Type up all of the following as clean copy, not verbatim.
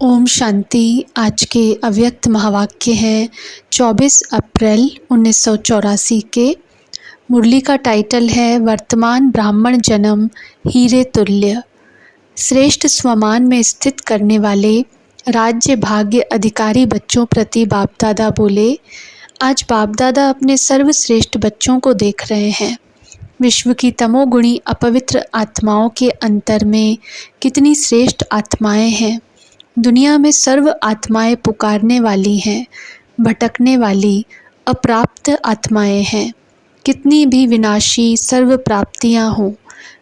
ओम शांति। आज के अव्यक्त महावाक्य हैं 24 अप्रैल 1984 के। मुरली का टाइटल है वर्तमान ब्राह्मण जन्म हीरे तुल्य। श्रेष्ठ स्वमान में स्थित करने वाले राज्य भाग्य अधिकारी बच्चों प्रति बाप दादा बोले, आज बाप दादा अपने सर्वश्रेष्ठ बच्चों को देख रहे हैं। विश्व की तमोगुणी अपवित्र आत्माओं के अंतर में कितनी श्रेष्ठ आत्माएं हैं। दुनिया में सर्व आत्माएं पुकारने वाली हैं, भटकने वाली अप्राप्त आत्माएं हैं। कितनी भी विनाशी सर्व प्राप्तियां हों,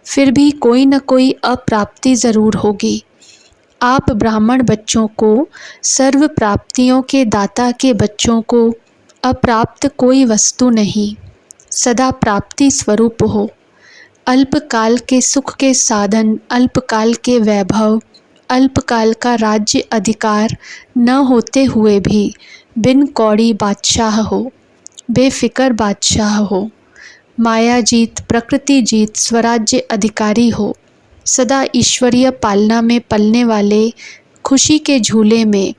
फिर भी कोई न कोई अप्राप्ति ज़रूर होगी। आप ब्राह्मण बच्चों को, सर्व प्राप्तियों के दाता के बच्चों को अप्राप्त कोई वस्तु नहीं, सदा प्राप्ति स्वरूप हो। अल्पकाल के सुख के साधन, अल्पकाल के वैभव, अल्पकाल का राज्य अधिकार न होते हुए भी बिन कौड़ी बादशाह हो, बेफिक्र बादशाह हो, माया जीत प्रकृति जीत स्वराज्य अधिकारी हो। सदा ईश्वरीय पालना में पलने वाले, खुशी के झूले में,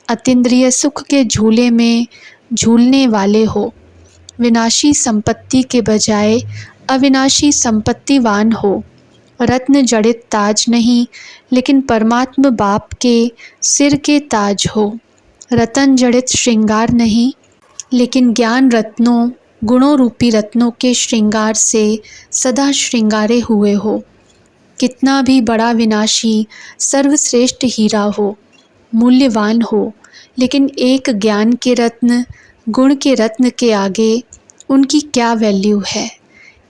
अतीन्द्रिय सुख के झूले में झूलने वाले हो। विनाशी संपत्ति के बजाय अविनाशी संपत्तिवान हो। रत्न जड़ित ताज नहीं, लेकिन परमात्मा बाप के सिर के ताज हो। रतन जड़ित श्रृंगार नहीं, लेकिन ज्ञान रत्नों, गुणों रूपी रत्नों के श्रृंगार से सदा श्रृंगारे हुए हो। कितना भी बड़ा विनाशी सर्वश्रेष्ठ हीरा हो, मूल्यवान हो, लेकिन एक ज्ञान के रत्न, गुण के रत्न के आगे उनकी क्या वैल्यू है।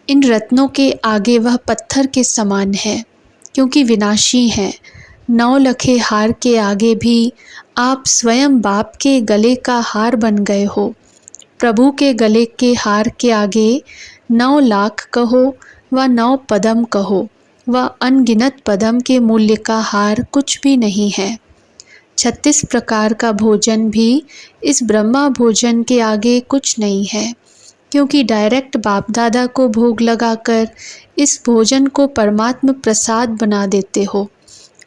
इन रत्नों के आगे वह पत्थर के समान है, क्योंकि विनाशी हैं। 9 लखे हार के आगे भी आप स्वयं बाप के गले का हार बन गए हो। प्रभु के गले के हार के आगे 9 लाख कहो व 9 पदम कहो, वह अनगिनत पदम के मूल्य का हार कुछ भी नहीं है। 36 प्रकार का भोजन भी इस ब्रह्मा भोजन के आगे कुछ नहीं है, क्योंकि डायरेक्ट बाप दादा को भोग लगाकर इस भोजन को परमात्मा प्रसाद बना देते हो।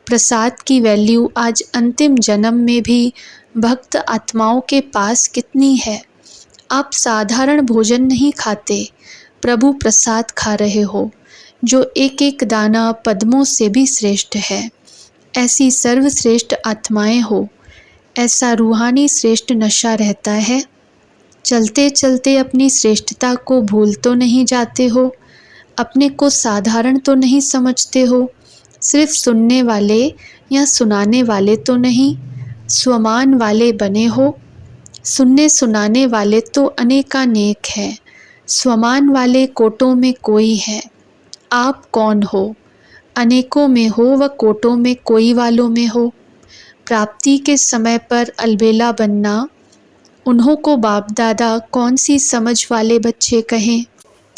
प्रसाद की वैल्यू आज अंतिम जन्म में भी भक्त आत्माओं के पास कितनी है। आप साधारण भोजन नहीं खाते, प्रभु प्रसाद खा रहे हो, जो एक एक दाना पद्मों से भी श्रेष्ठ है। ऐसी सर्वश्रेष्ठ आत्माएं हो, ऐसा रूहानी श्रेष्ठ नशा रहता है। चलते चलते अपनी श्रेष्ठता को भूल तो नहीं जाते हो, अपने को साधारण तो नहीं समझते हो। सिर्फ सुनने वाले या सुनाने वाले तो नहीं, स्वमान वाले बने हो। सुनने सुनाने वाले तो अनेकानेक हैं, स्वमान वाले कोटों में कोई है। आप कौन हो? अनेकों में हो व कोटों में कोई वालों में हो। प्राप्ति के समय पर अलबेला बनना, उन्हों को बाप दादा कौन सी समझ वाले बच्चे कहें।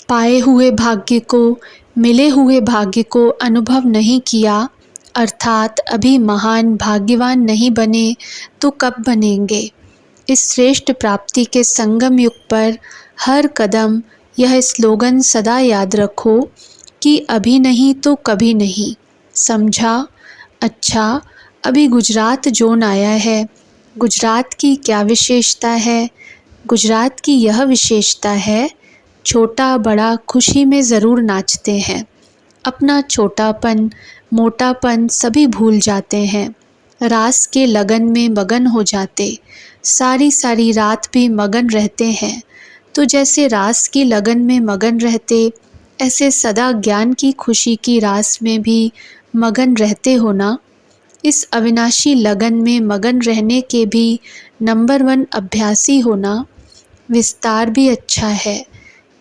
पाए हुए भाग्य को, मिले हुए भाग्य को अनुभव नहीं किया, अर्थात अभी महान भाग्यवान नहीं बने तो कब बनेंगे। इस श्रेष्ठ प्राप्ति के संगम युग पर हर कदम यह स्लोगन सदा याद रखो कि अभी नहीं तो कभी नहीं। समझा? अच्छा, अभी गुजरात जोन आया है। गुजरात की क्या विशेषता है? गुजरात की यह विशेषता है, छोटा बड़ा खुशी में ज़रूर नाचते हैं। अपना छोटापन, मोटापन सभी भूल जाते हैं। रास के लगन में मगन हो जाते, सारी सारी रात भी मगन रहते हैं। तो जैसे रास की लगन में मगन रहते, ऐसे सदा ज्ञान की खुशी की रास में भी मगन रहते हो ना। इस अविनाशी लगन में मगन रहने के भी नंबर 1 अभ्यासी होना। विस्तार भी अच्छा है।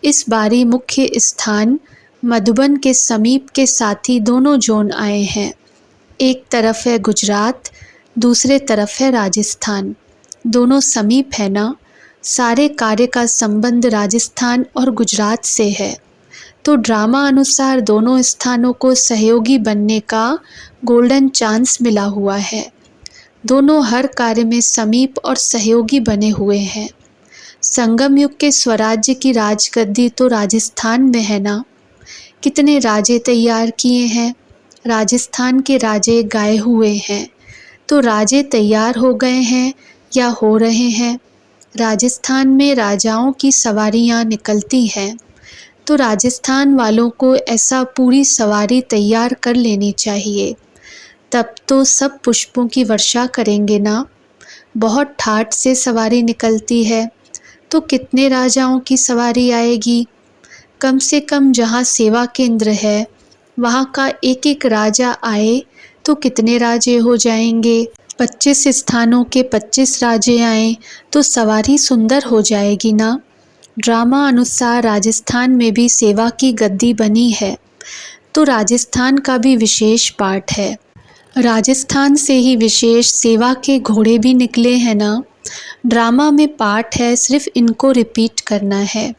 इस बारी मुख्य स्थान मधुबन के समीप के साथी दोनों जोन आए हैं। एक तरफ है गुजरात, दूसरे तरफ है राजस्थान। दोनों समीप है ना। सारे कार्य का संबंध राजस्थान और गुजरात से है, तो ड्रामा अनुसार दोनों स्थानों को सहयोगी बनने का गोल्डन चांस मिला हुआ है। दोनों हर कार्य में समीप और सहयोगी बने हुए हैं। संगम युग के स्वराज्य की राजगद्दी तो राजस्थान में है ना। कितने राजे तैयार किए हैं, राजस्थान के राजे गाए हुए हैं। तो राजे तैयार हो गए हैं या हो रहे हैं। राजस्थान में राजाओं की सवारियां निकलती हैं, तो राजस्थान वालों को ऐसा पूरी सवारी तैयार कर लेनी चाहिए, तब तो सब पुष्पों की वर्षा करेंगे ना। बहुत ठाठ से सवारी निकलती है, तो कितने राजाओं की सवारी आएगी। कम से कम जहाँ सेवा केंद्र है वहाँ का एक एक राजा आए तो कितने राजे हो जाएंगे। 25 स्थानों के 25 राजे आए तो सवारी सुंदर हो जाएगी ना। ड्रामा अनुसार राजस्थान में भी सेवा की गद्दी बनी है, तो राजस्थान का भी विशेष पाठ है। राजस्थान से ही विशेष सेवा के घोड़े भी निकले हैं ना। ड्रामा में पाठ है, सिर्फ इनको रिपीट करना है।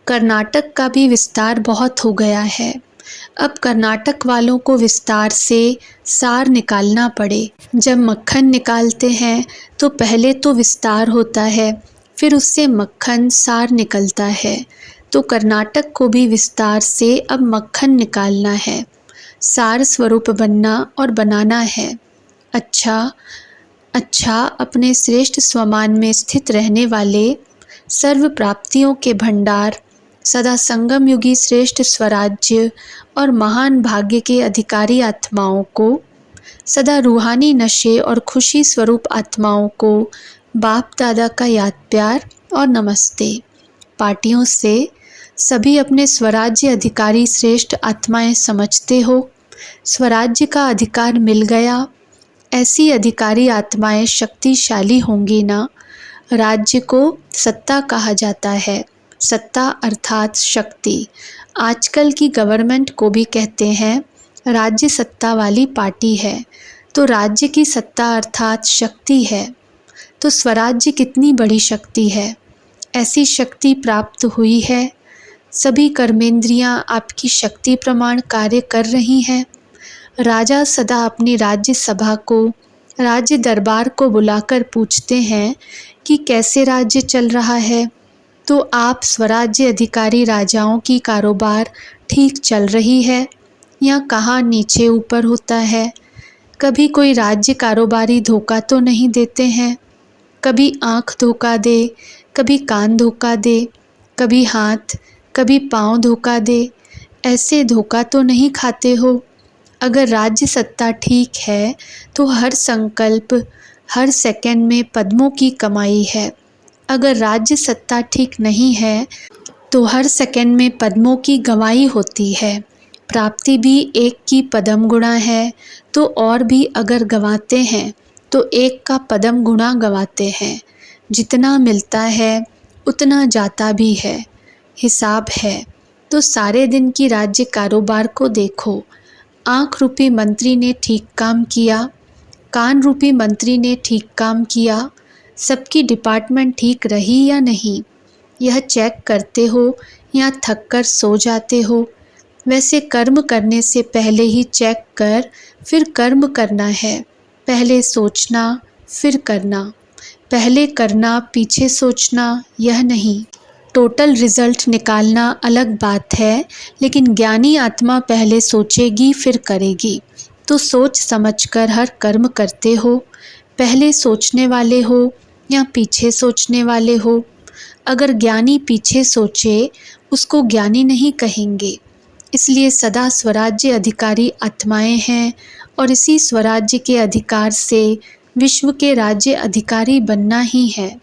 कर्नाटक का भी विस्तार बहुत हो गया है। अब कर्नाटक वालों को विस्तार से सार निकालना पड़े। जब मक्खन निकालते हैं तो पहले तो विस्तार होता है, फिर उससे मक्खन सार निकलता है। तो कर्नाटक को भी विस्तार से अब मक्खन निकालना है, सार स्वरूप बनना और बनाना है। अच्छा अपने श्रेष्ठ स्वमान में स्थित रहने वाले सर्व प्राप्तियों के भंडार, सदा संगम युगी श्रेष्ठ स्वराज्य और महान भाग्य के अधिकारी आत्माओं को, सदा रूहानी नशे और खुशी स्वरूप आत्माओं को बाप दादा का याद प्यार और नमस्ते। पार्टियों से सभी अपने स्वराज्य अधिकारी श्रेष्ठ आत्माएं समझते हो। स्वराज्य का अधिकार मिल गया, ऐसी अधिकारी आत्माएं शक्तिशाली होंगी ना। राज्य को सत्ता कहा जाता है, सत्ता अर्थात शक्ति। आजकल की गवर्नमेंट को भी कहते हैं राज्य सत्ता वाली पार्टी है, तो राज्य की सत्ता अर्थात शक्ति है। तो स्वराज्य कितनी बड़ी शक्ति है, ऐसी शक्ति प्राप्त हुई है। सभी कर्मेंद्रियां आपकी शक्ति प्रमाण कार्य कर रही हैं। राजा सदा अपनी राज्य सभा को, राज्य दरबार को बुलाकर पूछते हैं कि कैसे राज्य चल रहा है। तो आप स्वराज्य अधिकारी राजाओं की कारोबार ठीक चल रही है या कहाँ नीचे ऊपर होता है। कभी कोई राज्य कारोबारी धोखा तो नहीं देते हैं। कभी आँख धोखा दे, कभी कान धोखा दे, कभी हाथ, कभी पाँव धोखा दे। ऐसे धोखा तो नहीं खाते हो। अगर राज्य सत्ता ठीक है तो हर संकल्प, हर सेकंड में पद्मों की कमाई है। अगर राज्य सत्ता ठीक नहीं है तो हर सेकंड में पद्मों की गंवाई होती है। प्राप्ति भी एक की पदम गुणा है, तो और भी अगर गंवाते हैं तो एक का पदम गुणा गंवाते हैं। जितना मिलता है उतना जाता भी है, हिसाब है। तो सारे दिन की राज्य कारोबार को देखो। आँख रूपी मंत्री ने ठीक काम किया, कान रूपी मंत्री ने ठीक काम किया, सबकी डिपार्टमेंट ठीक रही या नहीं, यह चेक करते हो या थक कर सो जाते हो। वैसे कर्म करने से पहले ही चेक कर फिर कर्म करना है। पहले सोचना फिर करना, पहले करना पीछे सोचना, यह नहीं। टोटल रिजल्ट निकालना अलग बात है, लेकिन ज्ञानी आत्मा पहले सोचेगी फिर करेगी। तो सोच समझकर हर कर्म करते हो। पहले सोचने वाले हो या पीछे सोचने वाले हो। अगर ज्ञानी पीछे सोचे उसको ज्ञानी नहीं कहेंगे। इसलिए सदा स्वराज्य अधिकारी आत्माएं हैं और इसी स्वराज्य के अधिकार से विश्व के राज्य अधिकारी बनना ही है।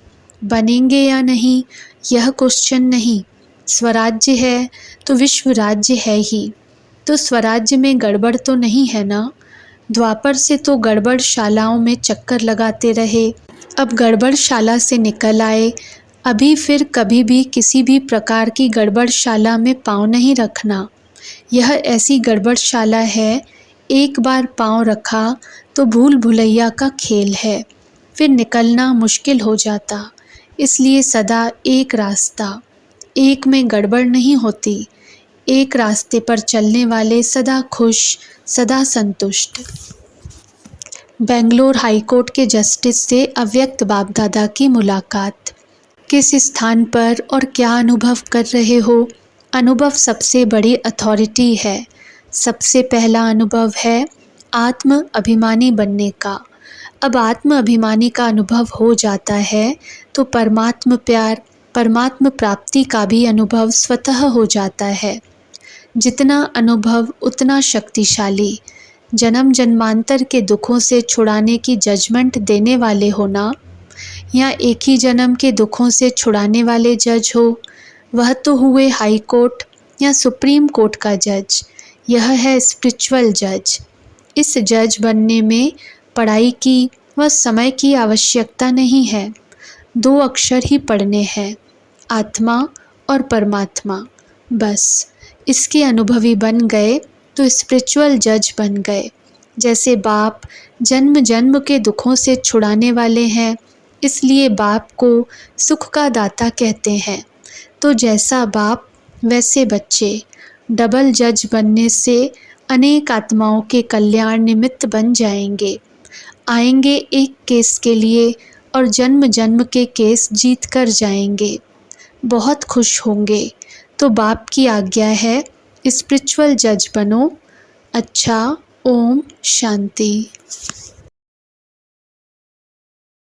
बनेंगे या नहीं यह क्वेश्चन नहीं। स्वराज्य है तो विश्व राज्य है ही। तो स्वराज्य में गड़बड़ तो नहीं है ना। द्वापर से तो गड़बड़ शालाओं में चक्कर लगाते रहे, अब गड़बड़ शाला से निकल आए। अभी फिर कभी भी किसी भी प्रकार की गड़बड़ शाला में पाँव नहीं रखना। यह ऐसी गड़बड़ शाला है, एक बार पाँव रखा तो भूल भुलैया का खेल है, फिर निकलना मुश्किल हो जाता। इसलिए सदा एक रास्ता, एक में गड़बड़ नहीं होती। एक रास्ते पर चलने वाले सदा खुश, सदा संतुष्ट। बेंगलोर हाईकोर्ट के जस्टिस से अव्यक्त बाप दादा की मुलाकात। किस स्थान पर और क्या अनुभव कर रहे हो? अनुभव सबसे बड़ी अथॉरिटी है। सबसे पहला अनुभव है आत्म अभिमानी बनने का। अब आत्म अभिमानी का अनुभव हो जाता है तो परमात्म प्यार, परमात्म प्राप्ति का भी अनुभव स्वतः हो जाता है। जितना अनुभव उतना शक्तिशाली। जन्म जन्मांतर के दुखों से छुड़ाने की जजमेंट देने वाले होना या एक ही जन्म के दुखों से छुड़ाने वाले जज हो, वह तो हुए हाई कोर्ट या सुप्रीम कोर्ट का जज। यह है स्पिरिचुअल जज। इस जज बनने में पढ़ाई की व समय की आवश्यकता नहीं है। 2 अक्षर ही पढ़ने हैं, आत्मा और परमात्मा। बस इसके अनुभवी बन गए तो स्पिरिचुअल जज बन गए। जैसे बाप जन्म जन्म के दुखों से छुड़ाने वाले हैं, इसलिए बाप को सुख का दाता कहते हैं। तो जैसा बाप वैसे बच्चे। डबल जज बनने से अनेक आत्माओं के कल्याण निमित्त बन जाएंगे। आएंगे एक केस के लिए और जन्म जन्म के केस जीत कर जाएंगे। बहुत खुश होंगे। तो बाप की आज्ञा है स्पिरिचुअल जज बनो। अच्छा, ओम शांति।